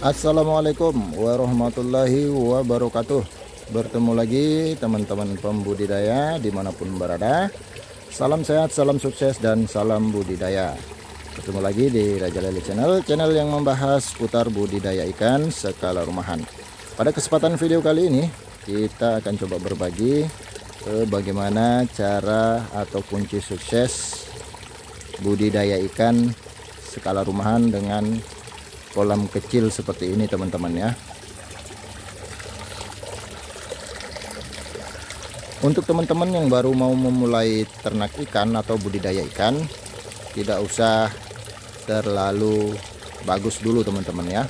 Assalamualaikum warahmatullahi wabarakatuh. Bertemu lagi teman-teman pembudidaya dimanapun berada. Salam sehat, salam sukses, dan salam budidaya. Bertemu lagi di Raja Lele channel yang membahas putar budidaya ikan skala rumahan. Pada kesempatan video kali ini kita akan coba berbagi bagaimana cara atau kunci sukses budidaya ikan skala rumahan dengan kolam kecil seperti ini, teman-teman ya. Untuk teman-teman yang baru mau memulai ternak ikan atau budidaya ikan, tidak usah terlalu bagus dulu teman-teman ya.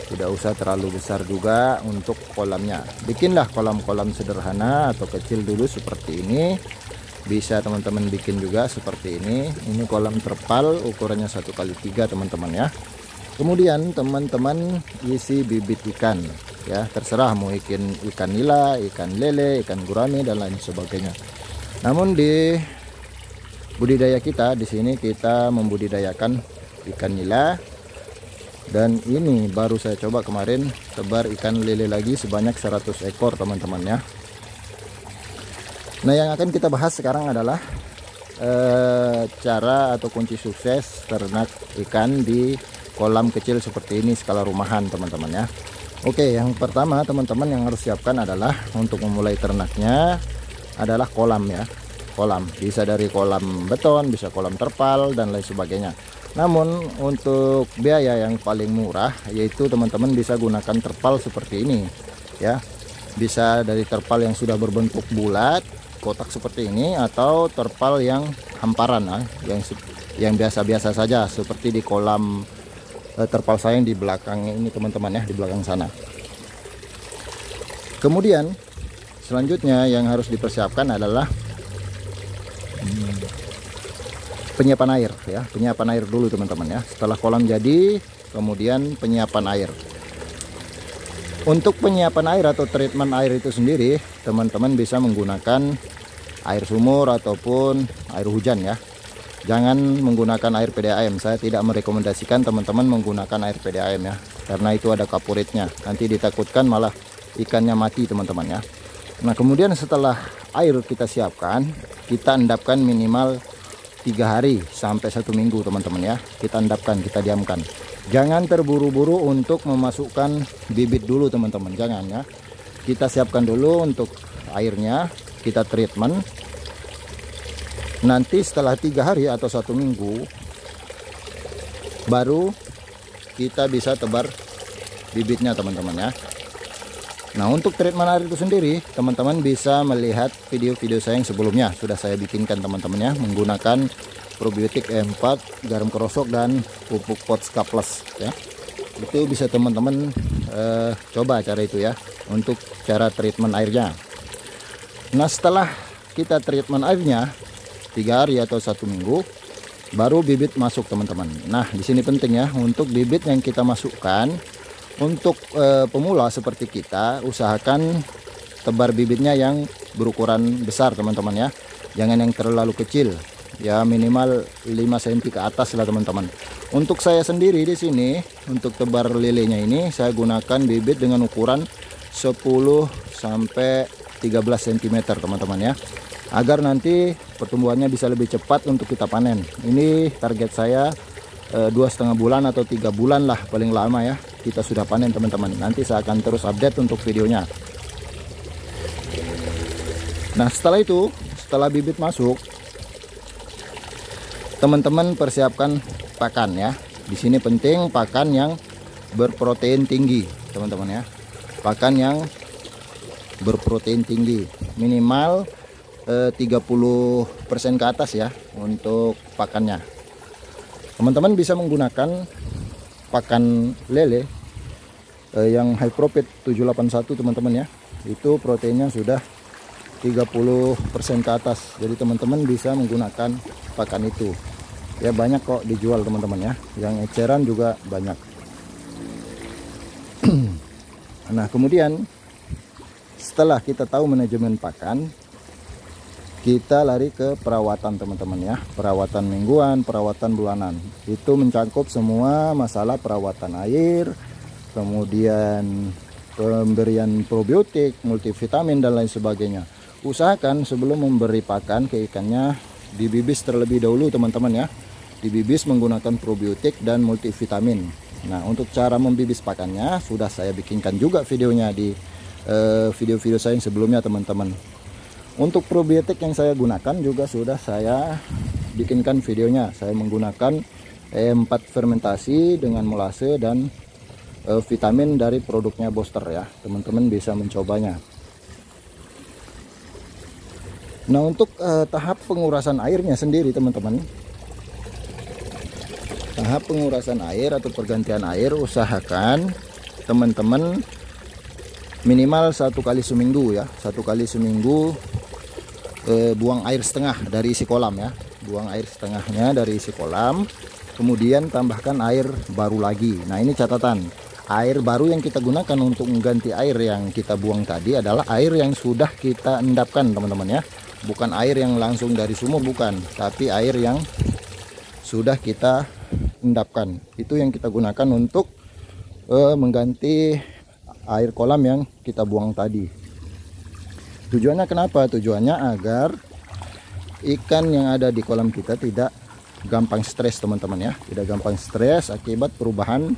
Tidak usah terlalu besar juga untuk kolamnya. Bikinlah kolam-kolam sederhana atau kecil dulu seperti ini. Bisa teman-teman bikin juga seperti ini. Ini kolam terpal ukurannya 1x3 teman-teman ya. Kemudian teman-teman isi bibit ikan ya, terserah mau ikan nila, ikan lele, ikan gurame, dan lain sebagainya. Namun di budidaya kita di sini kita membudidayakan ikan nila, dan ini baru saya coba kemarin tebar ikan lele lagi sebanyak 100 ekor teman-teman ya. Nah, yang akan kita bahas sekarang adalah cara atau kunci sukses ternak ikan di kolam kecil seperti ini skala rumahan teman-teman ya. Oke, yang pertama teman-teman yang harus siapkan adalah untuk memulai ternaknya adalah kolam ya. Kolam bisa dari kolam beton, bisa kolam terpal, dan lain sebagainya. Namun untuk biaya yang paling murah yaitu teman-teman bisa gunakan terpal seperti ini ya. Bisa dari terpal yang sudah berbentuk bulat kotak seperti ini, atau terpal yang hamparan yang biasa-biasa saja seperti di kolam terpal saya yang di belakang ini teman-teman ya, di belakang sana. Kemudian selanjutnya yang harus dipersiapkan adalah penyiapan air ya, penyiapan air dulu teman-teman ya. Setelah kolam jadi, kemudian penyiapan air. Untuk penyiapan air atau treatment air itu sendiri, teman-teman bisa menggunakan air sumur ataupun air hujan ya. Jangan menggunakan air PDAM. Saya tidak merekomendasikan teman-teman menggunakan air PDAM ya, karena itu ada kapuritnya. Nanti ditakutkan malah ikannya mati teman-teman ya. Nah, kemudian setelah air kita siapkan, kita endapkan minimal 3 hari sampai 1 minggu teman-teman ya. Kita endapkan, kita diamkan. Jangan terburu-buru untuk memasukkan bibit dulu teman-teman, jangan ya. Kita siapkan dulu untuk airnya, kita treatment. Nanti setelah 3 hari atau 1 minggu baru kita bisa tebar bibitnya teman-teman ya. Nah, untuk treatment air itu sendiri teman-teman bisa melihat video-video saya yang sebelumnya, sudah saya bikinkan teman-teman ya, menggunakan probiotik E4, garam kerosok, dan pupuk Potska Plus ya. Itu bisa teman-teman coba cara itu ya, untuk cara treatment airnya. Nah, setelah kita treatment airnya 3 hari atau 1 minggu baru bibit masuk teman-teman. Nah, di sini penting ya, untuk bibit yang kita masukkan, untuk pemula seperti kita usahakan tebar bibitnya yang berukuran besar teman-teman ya. Jangan yang terlalu kecil ya, minimal 5 cm ke atas lah teman-teman. Untuk saya sendiri di sini untuk tebar lelenya ini saya gunakan bibit dengan ukuran 10 sampai 13 cm teman-teman ya, agar nanti pertumbuhannya bisa lebih cepat untuk kita panen. Ini target saya 2,5 bulan atau 3 bulan lah paling lama ya, kita sudah panen teman-teman. Nanti saya akan terus update untuk videonya. Nah, setelah itu, setelah bibit masuk, teman-teman persiapkan pakan ya. Di sini penting pakan yang berprotein tinggi teman-teman ya. Pakan yang berprotein tinggi, minimal 30% ke atas ya untuk pakannya. Teman-teman bisa menggunakan pakan lele yang high profit 781 teman-teman ya. Itu proteinnya sudah 30% ke atas. Jadi teman-teman bisa menggunakan pakan itu. Ya, banyak kok dijual teman-teman ya. Yang eceran juga banyak. Nah, kemudian setelah kita tahu manajemen pakan, kita lari ke perawatan teman-teman ya, perawatan mingguan, perawatan bulanan. Itu mencakup semua masalah perawatan air, kemudian pemberian probiotik, multivitamin dan lain sebagainya. Usahakan sebelum memberi pakan ke ikannya dibibis terlebih dahulu teman-teman ya. Dibibis menggunakan probiotik dan multivitamin. Nah, untuk cara membibis pakannya sudah saya bikinkan juga videonya di video-video saya yang sebelumnya teman-teman. Untuk probiotik yang saya gunakan juga sudah saya bikinkan videonya. Saya menggunakan E4 fermentasi dengan molase dan vitamin dari produknya Boster ya. Teman-teman bisa mencobanya. Nah, untuk tahap pengurasan airnya sendiri teman-teman. Tahap pengurasan air atau pergantian air usahakan teman-teman minimal 1 kali seminggu ya. 1 kali seminggu buang air setengah dari isi kolam ya. Buang air setengahnya dari isi kolam. Kemudian tambahkan air baru lagi. Nah, ini catatan. Air baru yang kita gunakan untuk mengganti air yang kita buang tadi adalah air yang sudah kita endapkan teman-teman ya. Bukan air yang langsung dari sumur, bukan. Tapi air yang sudah kita endapkan. Itu yang kita gunakan untuk mengganti air kolam yang kita buang tadi. Tujuannya kenapa? Tujuannya agar ikan yang ada di kolam kita tidak gampang stres teman-teman ya. Tidak gampang stres akibat perubahan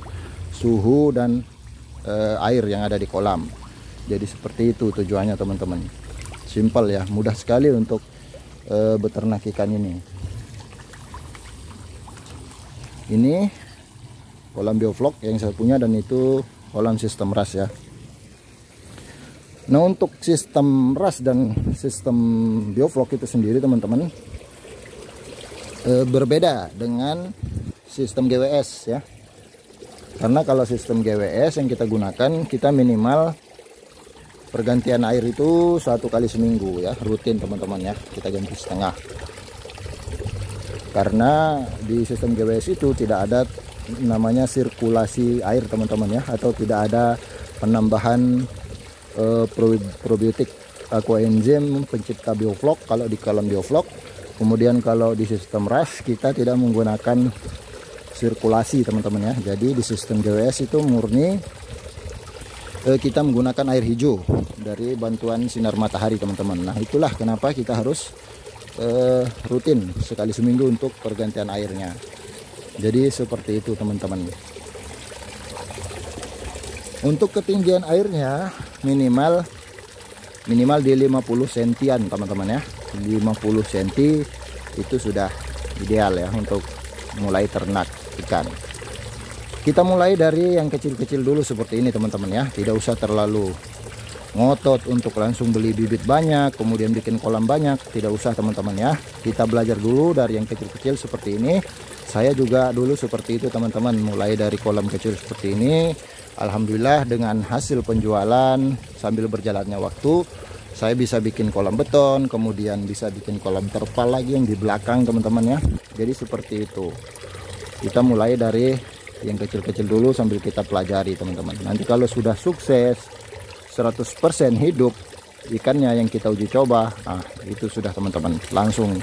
suhu dan air yang ada di kolam. Jadi seperti itu tujuannya teman-teman. Simpel ya, mudah sekali untuk beternak ikan ini. Ini kolam bioflok yang saya punya dan itu kolam sistem ras ya. Nah, untuk sistem ras dan sistem bioflok itu sendiri teman-teman berbeda dengan sistem GWS ya. Karena kalau sistem GWS yang kita gunakan, kita minimal pergantian air itu 1 kali seminggu ya, rutin teman-teman ya, kita ganti setengah. Karena di sistem GWS itu tidak ada namanya sirkulasi air teman-teman ya, atau tidak ada penambahan probiotik aquaenzim pencipta bioflok kalau di kolam bioflok. Kemudian kalau di sistem RAS kita tidak menggunakan sirkulasi teman-teman ya. Jadi di sistem GWS itu murni kita menggunakan air hijau dari bantuan sinar matahari teman-teman. Nah, itulah kenapa kita harus rutin sekali seminggu untuk pergantian airnya. Jadi seperti itu teman-teman. Untuk ketinggian airnya minimal di 50 sentian teman-teman ya. 50 cm itu sudah ideal ya untuk mulai ternak ikan. Kita mulai dari yang kecil-kecil dulu seperti ini teman-teman ya. Tidak usah terlalu ngotot untuk langsung beli bibit banyak kemudian bikin kolam banyak, tidak usah teman-teman ya. Kita belajar dulu dari yang kecil-kecil seperti ini. Saya juga dulu seperti itu teman-teman, mulai dari kolam kecil seperti ini. Alhamdulillah dengan hasil penjualan sambil berjalannya waktu, saya bisa bikin kolam beton, kemudian bisa bikin kolam terpal lagi yang di belakang teman-teman ya. Jadi seperti itu, kita mulai dari yang kecil-kecil dulu sambil kita pelajari teman-teman. Nanti kalau sudah sukses 100% hidup ikannya yang kita uji coba, nah itu sudah teman-teman, langsung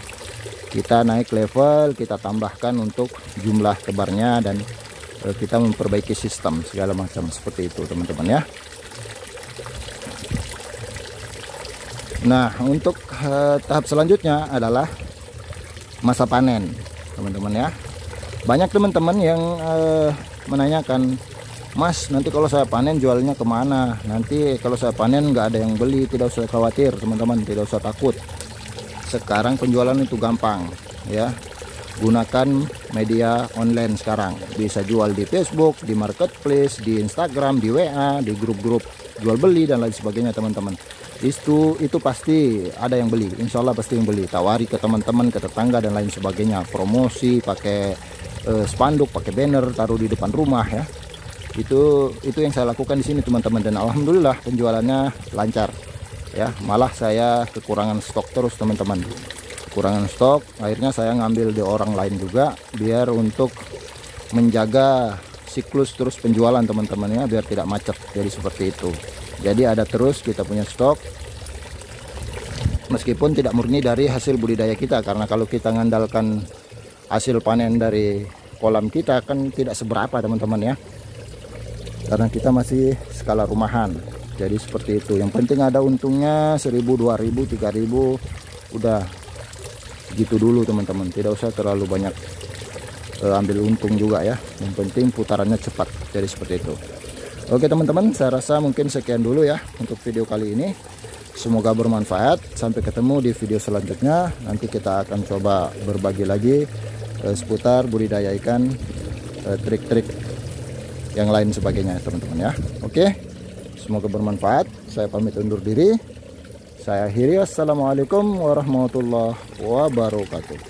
kita naik level, kita tambahkan untuk jumlah tebarnya dan kita memperbaiki sistem segala macam seperti itu teman-teman ya. Nah, untuk tahap selanjutnya adalah masa panen teman-teman ya. Banyak teman-teman yang menanyakan, Mas, nanti kalau saya panen jualnya kemana? Nanti kalau saya panen nggak ada yang beli. Tidak usah khawatir teman-teman, tidak usah takut. Sekarang penjualan itu gampang ya. Gunakan media online sekarang. Bisa jual di Facebook, di marketplace, di Instagram, di WA, di grup-grup jual beli dan lain sebagainya teman-teman. Itu pasti ada yang beli. Insya Allah pasti yang beli. Tawari ke teman-teman, ke tetangga dan lain sebagainya. Promosi pakai spanduk, pakai banner, taruh di depan rumah ya. Itu yang saya lakukan di sini teman-teman, dan alhamdulillah penjualannya lancar ya. Malah saya kekurangan stok terus teman-teman, kekurangan stok. Akhirnya saya ngambil di orang lain juga biar untuk menjaga siklus terus penjualan teman-teman ya, biar tidak macet. Jadi seperti itu. Jadi ada terus kita punya stok meskipun tidak murni dari hasil budidaya kita, karena kalau kita mengandalkan hasil panen dari kolam kita kan tidak seberapa teman-teman ya. karena kita masih skala rumahan. Jadi seperti itu, yang penting ada untungnya 1000, 2000, 3000, udah gitu dulu teman-teman, tidak usah terlalu banyak ambil untung juga ya, yang penting putarannya cepat. Jadi seperti itu. Oke teman-teman, saya rasa mungkin sekian dulu ya untuk video kali ini. Semoga bermanfaat. Sampai ketemu di video selanjutnya. Nanti kita akan coba berbagi lagi seputar budidaya ikan, trik-trik yang lain sebagainya teman-teman ya. Oke, semoga bermanfaat. Saya pamit undur diri. Saya akhiri. Assalamualaikum warahmatullahi wabarakatuh.